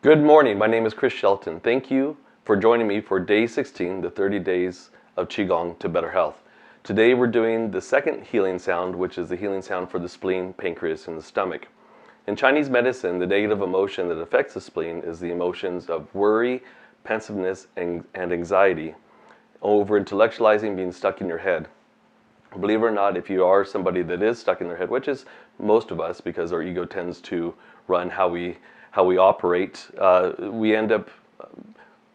Good morning, my name is Chris Shelton. Thank you for joining me for day 16, the 30 days of Qigong to better health. Today we're doing the second healing sound, which is the healing sound for the spleen, pancreas, and the stomach. In Chinese medicine, the negative emotion that affects the spleen is the emotions of worry, pensiveness, and anxiety. Over-intellectualizing, being stuck in your head. Believe it or not, if you are somebody that is stuck in their head, which is most of us because our ego tends to run how we operate, we end up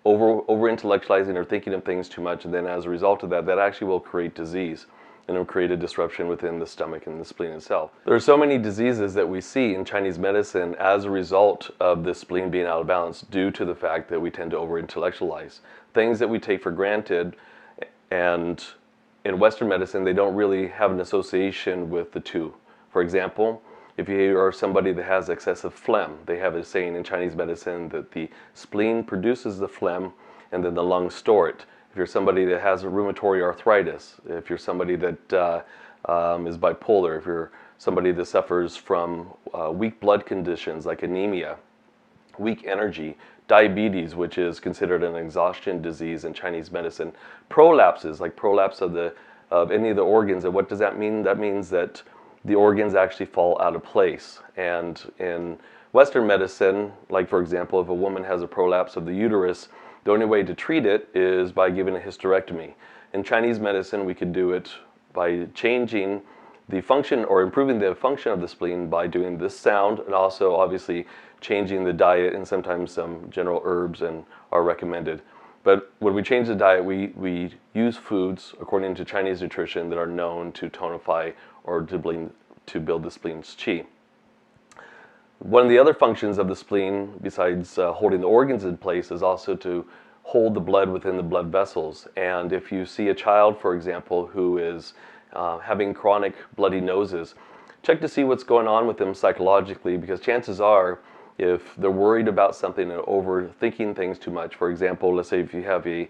over-intellectualizing or thinking of things too much, and then as a result of that, that actually will create disease and it'll create a disruption within the stomach and the spleen itself. There are so many diseases that we see in Chinese medicine as a result of the spleen being out of balance due to the fact that we tend to over-intellectualize. Things that we take for granted, and in Western medicine, they don't really have an association with the two. For example, if you are somebody that has excessive phlegm, they have a saying in Chinese medicine that the spleen produces the phlegm and then the lungs store it. If you're somebody that has a rheumatoid arthritis, if you're somebody that is bipolar, if you're somebody that suffers from weak blood conditions like anemia, weak energy, diabetes, which is considered an exhaustion disease in Chinese medicine, prolapses, like prolapse of any of the organs. And what does that mean? That means that the organs actually fall out of place. And in Western medicine, like for example, if a woman has a prolapse of the uterus, the only way to treat it is by giving a hysterectomy. In Chinese medicine, we could do it by changing the function or improving the function of the spleen by doing this sound, and also obviously changing the diet, and sometimes some general herbs are recommended. But when we change the diet, we use foods according to Chinese nutrition that are known to tonify or to build the spleen's qi. One of the other functions of the spleen, besides holding the organs in place, is also to hold the blood within the blood vessels. And if you see a child, for example, who is having chronic bloody noses, check to see what's going on with them psychologically, because chances are, if they're worried about something and overthinking things too much, for example, let's say if you have a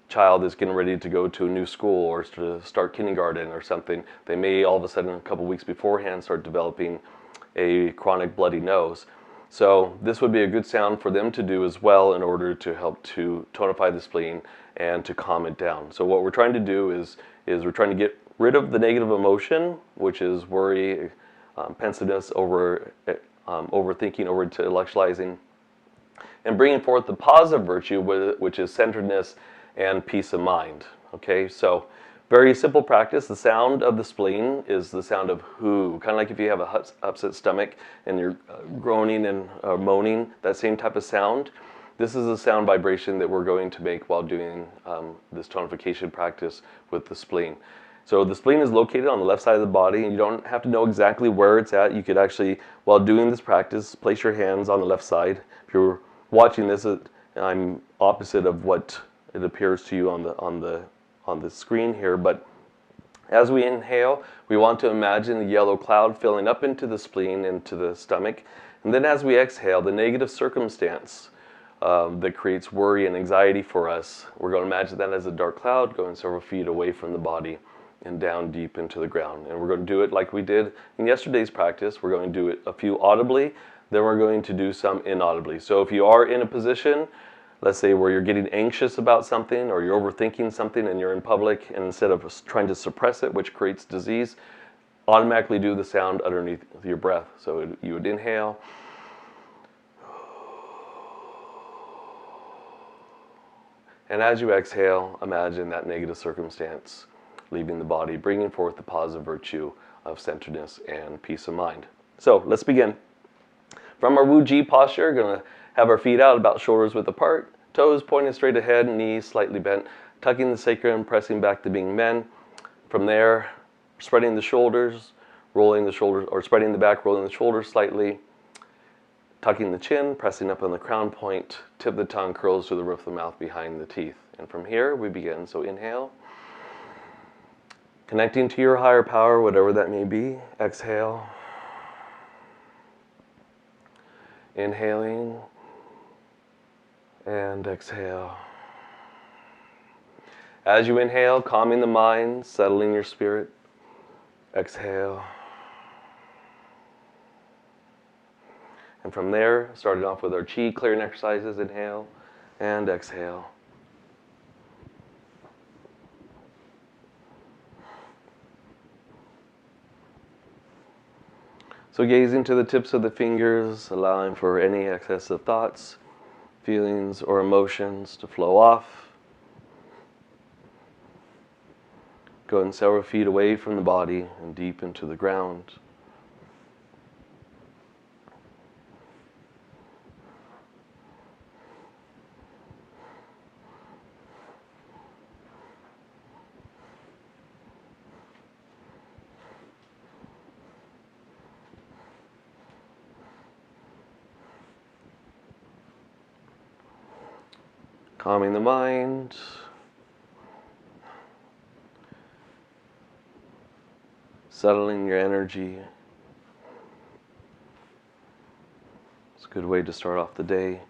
child that's getting ready to go to a new school or to start kindergarten or something, they may all of a sudden a couple weeks beforehand start developing a chronic bloody nose. So this would be a good sound for them to do as well in order to help to tonify the spleen and to calm it down. So what we're trying to do is we're trying to get rid of the negative emotion, which is worry, pensiveness, overthinking, over-intellectualizing, and bringing forth the positive virtue, which is centeredness and peace of mind. Okay, so very simple practice. The sound of the spleen is the sound of HUUU, kind of like if you have a upset stomach and you're groaning and moaning, that same type of sound. This is a sound vibration that we're going to make while doing this tonification practice with the spleen. So the spleen is located on the left side of the body, and you don't have to know exactly where it's at. You could actually, while doing this practice, place your hands on the left side. If you're watching this, I'm opposite of what it appears to you on the screen here. But as we inhale, we want to imagine the yellow cloud filling up into the spleen, into the stomach. And then as we exhale, the negative circumstance that creates worry and anxiety for us, we're going to imagine that as a dark cloud going several feet away from the body and down deep into the ground. And we're going to do it like we did in yesterday's practice. We're going to do it a few audibly, then we're going to do some inaudibly. So if you are in a position, let's say where you're getting anxious about something or you're overthinking something and you're in public, and instead of trying to suppress it, which creates disease, automatically do the sound underneath your breath. So you would inhale, and as you exhale, imagine that negative circumstance leaving the body, bringing forth the positive virtue of centeredness and peace of mind. So let's begin. From our HUUU posture, we're going to have our feet out about shoulders width apart, toes pointing straight ahead, knees slightly bent, tucking the sacrum, pressing back to being men. From there, spreading the shoulders, rolling the shoulders, or spreading the back, rolling the shoulders slightly, tucking the chin, pressing up on the crown point, tip of the tongue curls to the roof of the mouth behind the teeth. And from here, we begin. So inhale, connecting to your higher power, whatever that may be. Exhale, inhaling, and exhale. As you inhale, calming the mind, settling your spirit. Exhale. And from there, starting off with our chi clearing exercises, inhale and exhale. So gazing to the tips of the fingers, allowing for any excess of thoughts, feelings, or emotions to flow off. Going several feet away from the body and deep into the ground. Calming the mind. Settling your energy. It's a good way to start off the day.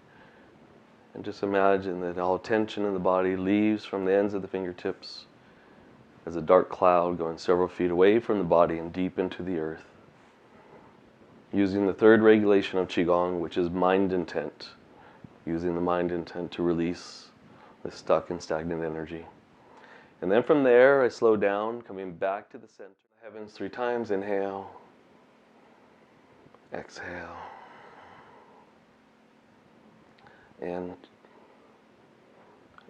And just imagine that all tension in the body leaves from the ends of the fingertips as a dark cloud going several feet away from the body and deep into the earth. Using the third regulation of Qigong, which is mind intent. Using the mind intent to release the stuck and stagnant energy. And then from there, I slow down, coming back to the center. Heavens 3 times. Inhale. Exhale. And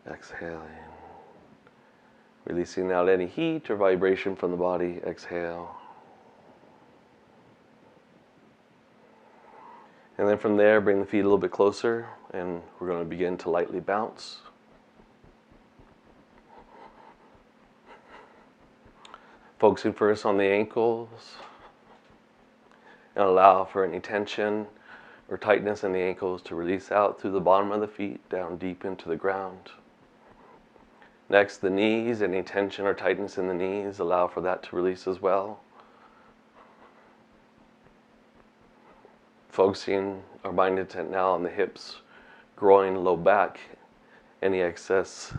exhaling. Releasing out any heat or vibration from the body. Exhale. And then from there, bring the feet a little bit closer, and we're going to begin to lightly bounce. Focusing first on the ankles, and allow for any tension or tightness in the ankles to release out through the bottom of the feet, down deep into the ground. Next, the knees, any tension or tightness in the knees, allow for that to release as well. Focusing our mind intent now on the hips, groin, low back, any excess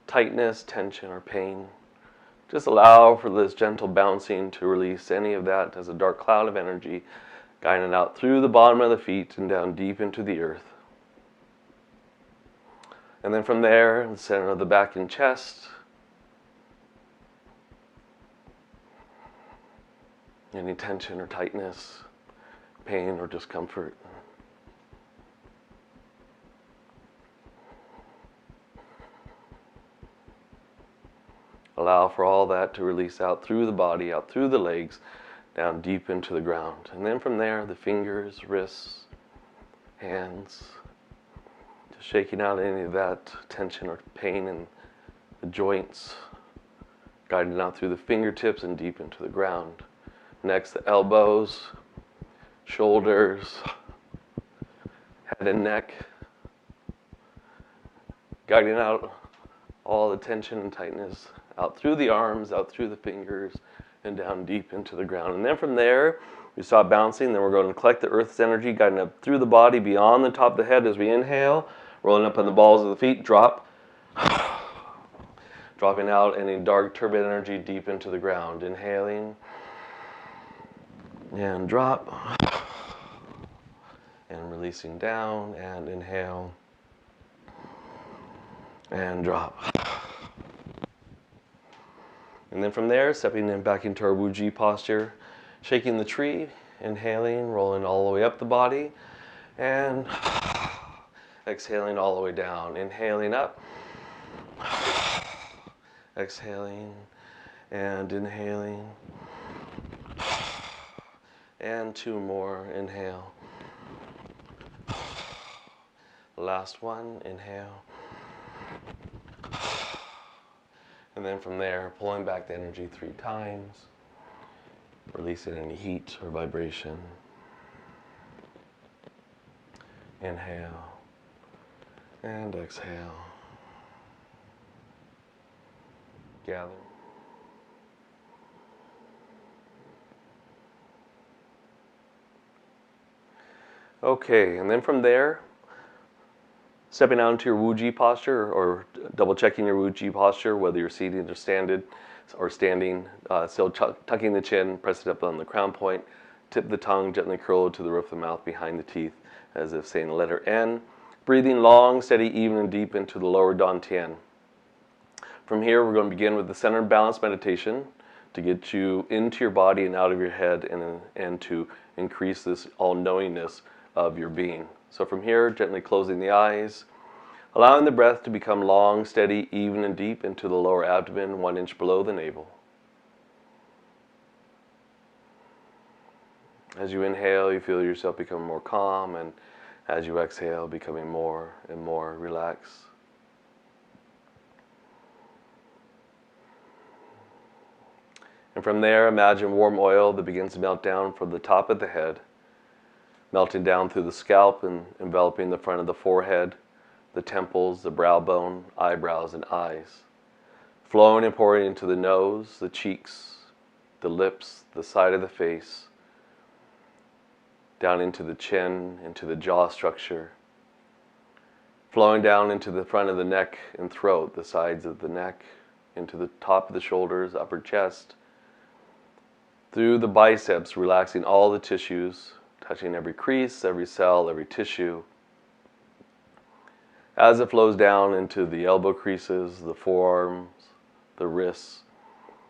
tightness, tension, or pain. Just allow for this gentle bouncing to release any of that as a dark cloud of energy, guiding out through the bottom of the feet and down deep into the earth. And then from there, in the center of the back and chest, any tension or tightness, pain or discomfort. Allow for all that to release out through the body, out through the legs, down deep into the ground. And then from there, the fingers, wrists, hands, just shaking out any of that tension or pain in the joints, guiding out through the fingertips and deep into the ground. Next, the elbows, shoulders, head and neck, guiding out all the tension and tightness out through the arms, out through the fingers, and down deep into the ground. And then from there, we stop bouncing. Then we're going to collect the earth's energy, guiding up through the body, beyond the top of the head as we inhale, rolling up on the balls of the feet, drop. Dropping out any dark, turbid energy deep into the ground. Inhaling, and drop. And releasing down, and inhale, and drop. And then from there, stepping in back into our HUUU posture, shaking the tree, inhaling, rolling all the way up the body, and exhaling all the way down. Inhaling up, exhaling, and inhaling, and 2 more. Inhale. Last one, inhale. And then from there, pulling back the energy 3 times, releasing any heat or vibration. Inhale and exhale. Gather. Okay, and then from there, stepping out into your HUUU posture, or double checking your HUUU posture, whether you're seated or standing, still tucking the chin, press it up on the crown point, Tip of the tongue gently curled to the roof of the mouth behind the teeth, as if saying the letter N. Breathing long, steady, even, and deep into the lower dantian. From here, we're going to begin with the center and balance meditation to get you into your body and out of your head, and to increase this all-knowingness of your being. So from here, gently closing the eyes, allowing the breath to become long, steady, even, and deep into the lower abdomen, 1 inch below the navel. As you inhale, you feel yourself become more calm, and as you exhale, becoming more and more relaxed. And from there, imagine warm oil that begins to melt down from the top of the head, melting down through the scalp and enveloping the front of the forehead, the temples, the brow bone, eyebrows, and eyes. Flowing and pouring into the nose, the cheeks, the lips, the side of the face, down into the chin, into the jaw structure, flowing down into the front of the neck and throat, the sides of the neck, into the top of the shoulders, upper chest, through the biceps, relaxing all the tissues, touching every crease, every cell, every tissue. As it flows down into the elbow creases, the forearms, the wrists,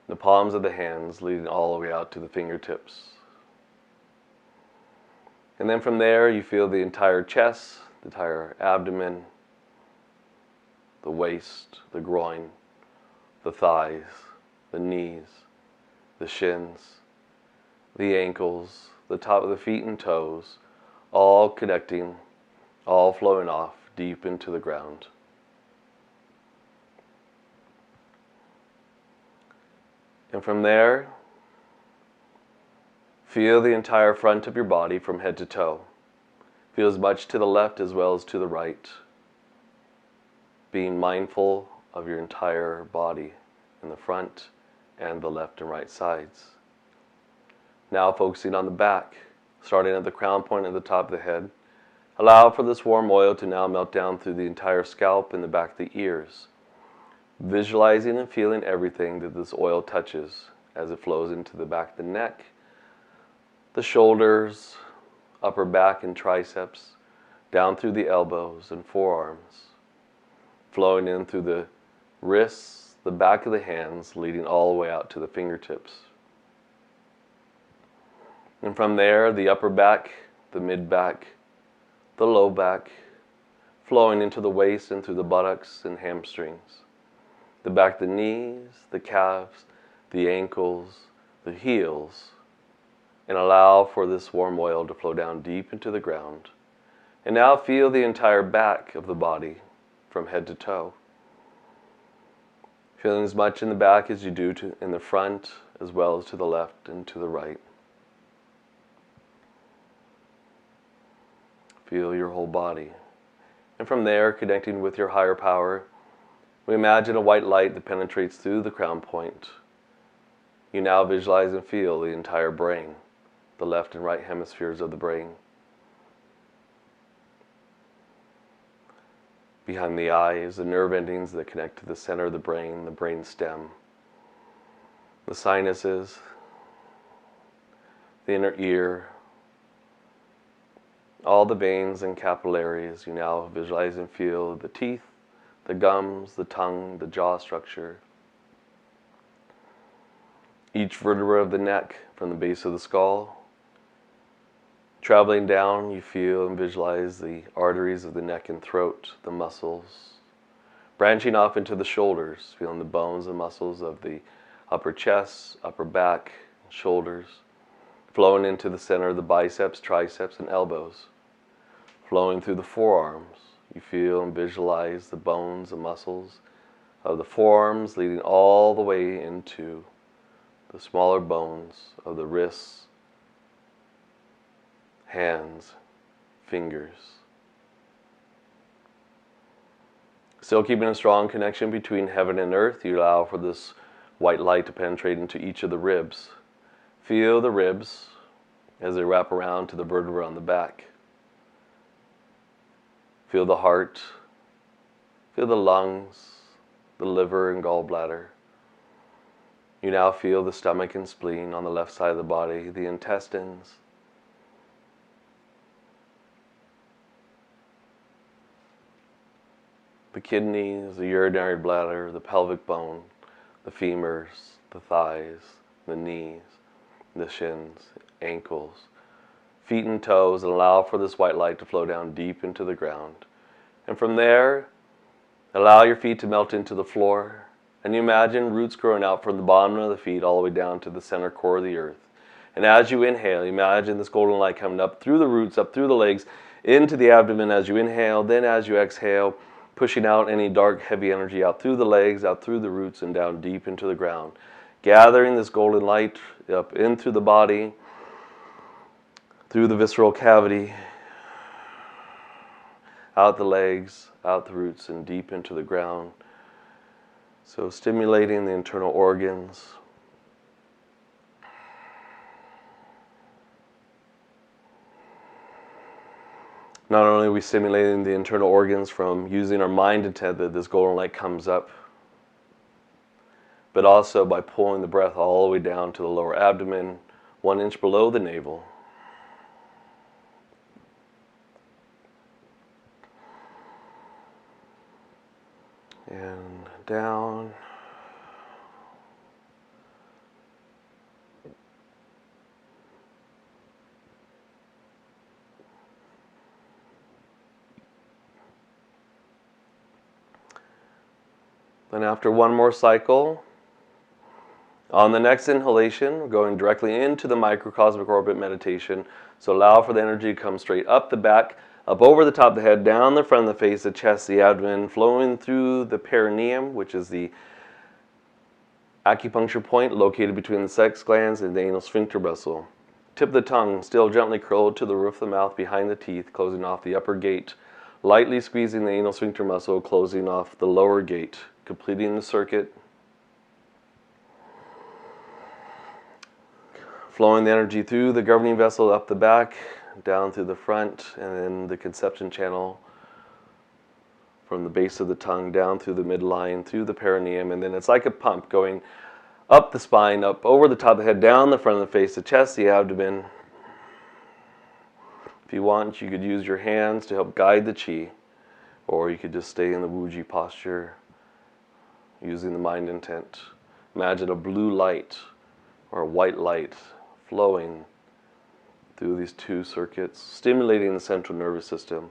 the palms of the hands, leading all the way out to the fingertips. And then from there, you feel the entire chest, the entire abdomen, the waist, the groin, the thighs, the knees, the shins, the ankles, the top of the feet and toes, all connecting, all flowing off deep into the ground. And from there, feel the entire front of your body from head to toe. Feel as much to the left as well as to the right. Being mindful of your entire body in the front and the left and right sides. Now focusing on the back, starting at the crown point at the top of the head. Allow for this warm oil to now melt down through the entire scalp and the back of the ears. Visualizing and feeling everything that this oil touches as it flows into the back of the neck, the shoulders, upper back and triceps, down through the elbows and forearms, flowing in through the wrists, the back of the hands, leading all the way out to the fingertips. And from there, the upper back, the mid back, the low back, flowing into the waist and through the buttocks and hamstrings, the back of the knees, the calves, the ankles, the heels, and allow for this warm oil to flow down deep into the ground. And now feel the entire back of the body from head to toe. Feeling as much in the back as you do in the front, as well as to the left and to the right. Feel your whole body. And from there, connecting with your higher power, we imagine a white light that penetrates through the crown point. You now visualize and feel the entire brain, the left and right hemispheres of the brain. Behind the eyes, the nerve endings that connect to the center of the brain stem, the sinuses, the inner ear, all the veins and capillaries. You now visualize and feel the teeth, the gums, the tongue, the jaw structure. Each vertebra of the neck from the base of the skull. Traveling down, you feel and visualize the arteries of the neck and throat, the muscles. Branching off into the shoulders, feeling the bones and muscles of the upper chest, upper back, shoulders. Flowing into the center of the biceps, triceps, and elbows. Flowing through the forearms, you feel and visualize the bones and muscles of the forearms, leading all the way into the smaller bones of the wrists, hands, fingers. Still keeping a strong connection between heaven and earth, you allow for this white light to penetrate into each of the ribs. Feel the ribs as they wrap around to the vertebra on the back. Feel the heart, feel the lungs, the liver and gallbladder. You now feel the stomach and spleen on the left side of the body, the intestines, the kidneys, the urinary bladder, the pelvic bone, the femurs, the thighs, the knees, the shins, ankles, feet and toes, and allow for this white light to flow down deep into the ground. And from there, allow your feet to melt into the floor. And you imagine roots growing out from the bottom of the feet all the way down to the center core of the earth. And as you inhale, imagine this golden light coming up through the roots, up through the legs, into the abdomen as you inhale. Then as you exhale, pushing out any dark, heavy energy out through the legs, out through the roots, and down deep into the ground. Gathering this golden light up in through the body, through the visceral cavity, out the legs, out the roots, and deep into the ground. So stimulating the internal organs. Not only are we stimulating the internal organs from using our mind intent that this golden light comes up, but also by pulling the breath all the way down to the lower abdomen, 1 inch below the navel. And down. Then after one more cycle, on the next inhalation, we're going directly into the microcosmic orbit meditation. So allow for the energy to come straight up the back, up over the top of the head, down the front of the face, the chest, the abdomen, flowing through the perineum, which is the acupuncture point located between the sex glands and the anal sphincter muscle. Tip of the tongue still gently curled to the roof of the mouth behind the teeth, closing off the upper gate. Lightly squeezing the anal sphincter muscle, closing off the lower gate, completing the circuit. Flowing the energy through the governing vessel up the back, down through the front, and then the conception channel from the base of the tongue down through the midline, through the perineum, and then it's like a pump going up the spine, up over the top of the head, down the front of the face, the chest, the abdomen. If you want, you could use your hands to help guide the chi, or you could just stay in the HUUU posture using the mind intent. Imagine a blue light or a white light flowing through these 2 circuits, stimulating the central nervous system.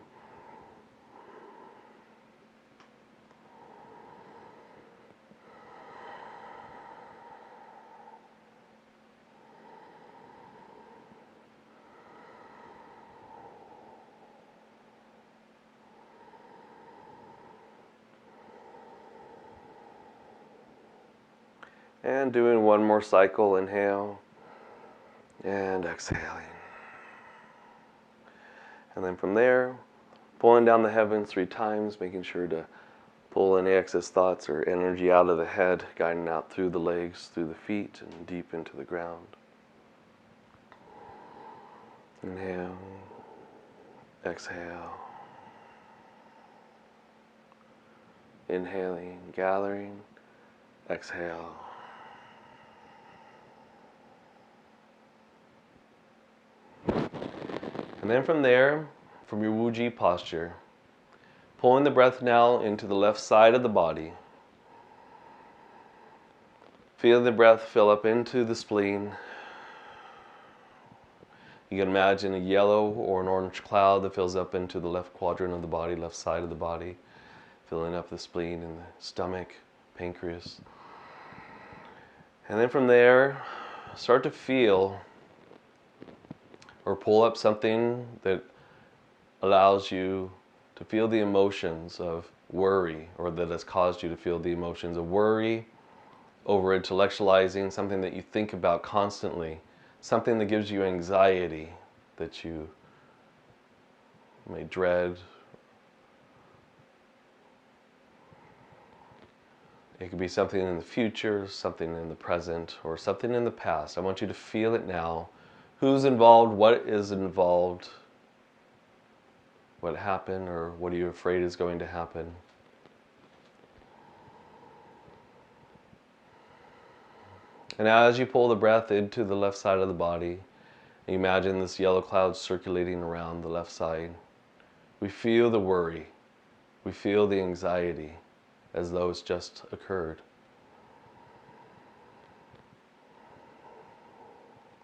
And doing one more cycle, inhale and exhaling. And then from there, pulling down the heavens 3 times, making sure to pull any excess thoughts or energy out of the head, guiding out through the legs, through the feet, and deep into the ground. Inhale, exhale. Inhaling, gathering, exhale. And then from there, from your HUUU posture, pulling the breath now into the left side of the body. Feel the breath fill up into the spleen. You can imagine a yellow or an orange cloud that fills up into the left quadrant of the body, left side of the body, filling up the spleen and the stomach, pancreas. And then from there, start to feel or pull up something that allows you to feel the emotions of worry, or that has caused you to feel the emotions of worry, over-intellectualizing, something that you think about constantly, something that gives you anxiety, that you may dread. It could be something in the future, something in the present, or something in the past. I want you to feel it now. Who's involved? What is involved? What happened, or what are you afraid is going to happen? And as you pull the breath into the left side of the body, imagine this yellow cloud circulating around the left side. We feel the worry. we feel the anxiety as though it's just occurred.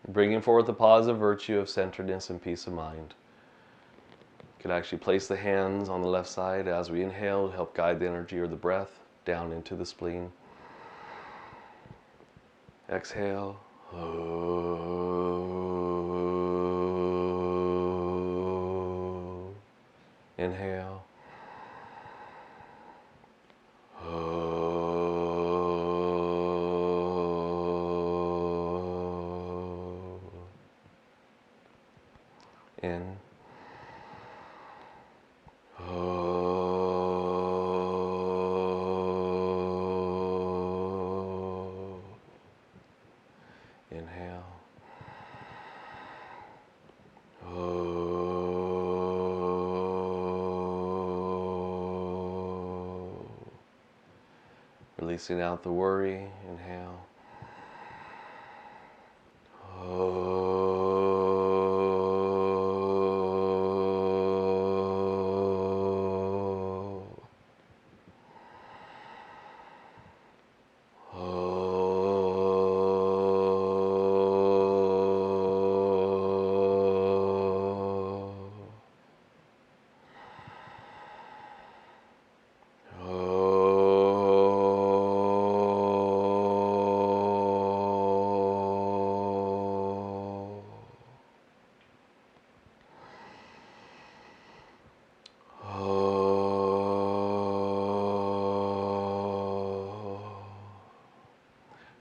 Bringing forth the positive virtue of centeredness and peace of mind. You can actually place the hands on the left side as we inhale to help guide the energy or the breath down into the spleen. Exhale. Inhale. In. Inhale. Releasing out the worry. Inhale.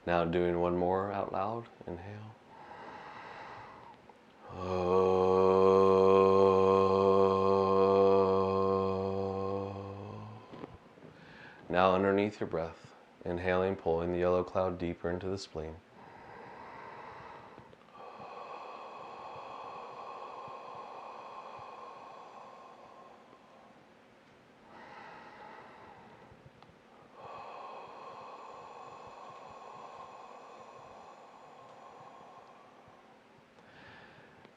Now doing one more out loud. Inhale. Now underneath your breath, inhaling, pulling the yellow cloud deeper into the spleen.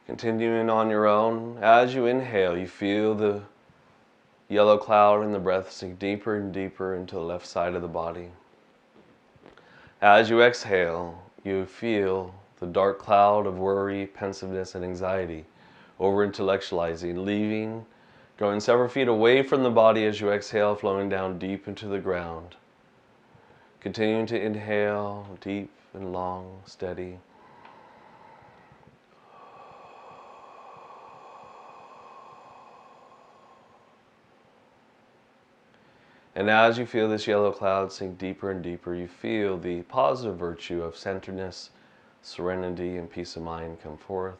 Continuing on your own, as you inhale, you feel the yellow cloud in the breath sink deeper and deeper into the left side of the body. As you exhale, you feel the dark cloud of worry, pensiveness, and anxiety, over-intellectualizing, leaving, going several feet away from the body as you exhale, flowing down deep into the ground. Continuing to inhale, deep and long, steady. And as you feel this yellow cloud sink deeper and deeper, you feel the positive virtue of centeredness, serenity, and peace of mind come forth.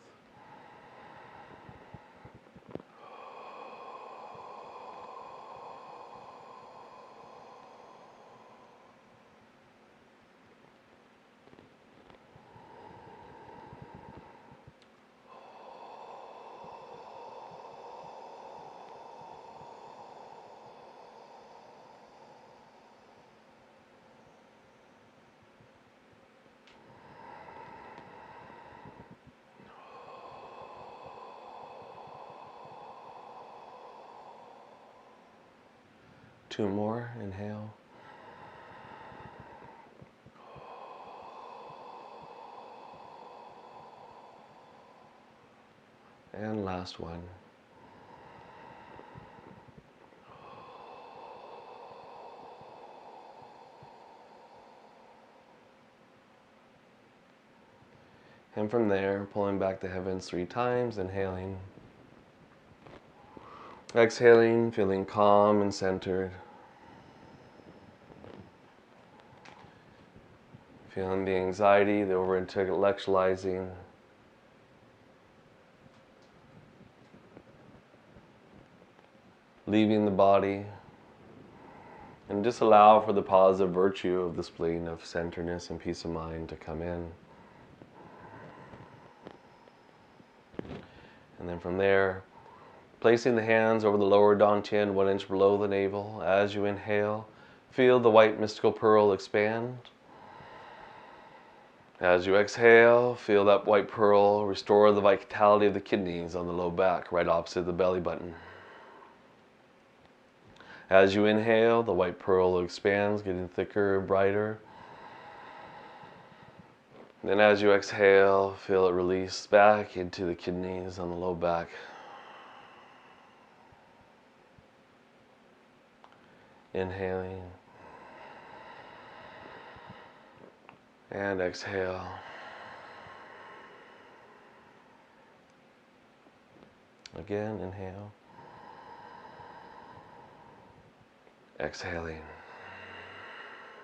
Two more, inhale. And last one. And from there, pulling back the heavens 3 times, inhaling. Exhaling, feeling calm and centered. Feeling the anxiety, the over-intellectualizing. Leaving the body. And just allow for the positive virtue of the spleen of centeredness and peace of mind to come in. And then from there, placing the hands over the lower dantian, 1 inch below the navel. As you inhale, feel the white mystical pearl expand. As you exhale, feel that white pearl restore the vitality of the kidneys on the low back, right opposite the belly button. As you inhale, the white pearl expands, getting thicker and brighter. Then as you exhale, feel it release back into the kidneys on the low back. Inhaling. And exhale. Again, inhale. Exhaling.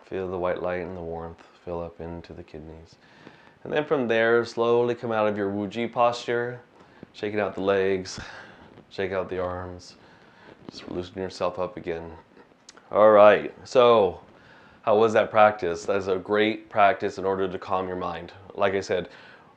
Feel the white light and the warmth fill up into the kidneys. And then from there, slowly come out of your HUUU posture, shaking out the legs, shake out the arms, just loosen yourself up again. All right, so how was that practice? That's a great practice in order to calm your mind. Like I said,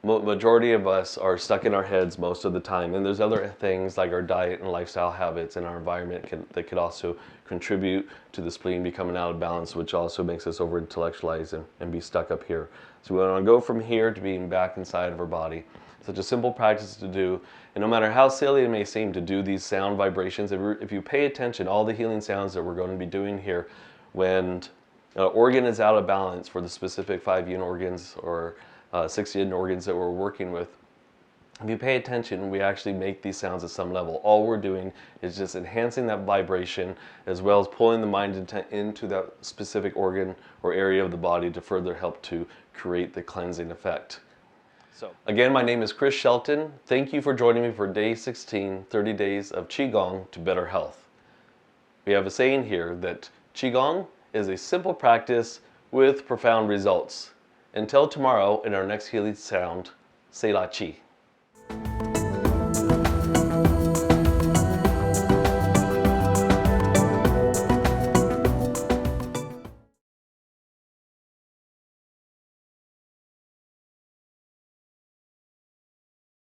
majority of us are stuck in our heads most of the time, and there's other things like our diet and lifestyle habits and our environment that could also contribute to the spleen becoming out of balance, which also makes us over-intellectualize and be stuck up here. So we want to go from here to being back inside of our body. Such a simple practice to do, and no matter how silly it may seem to do these sound vibrations, if you pay attention, all the healing sounds that we're going to be doing here, when an organ is out of balance for the specific 5 yin organs or 6 yin organs that we're working with, if you pay attention, we actually make these sounds at some level. All we're doing is just enhancing that vibration as well as pulling the mind into that specific organ or area of the body to further help to create the cleansing effect. So again, my name is Chris Shelton. Thank you for joining me for day 16, 30 days of Qigong to better health. We have a saying here that Qigong is a simple practice with profound results. Until tomorrow in our next healing sound, Sei La Qi.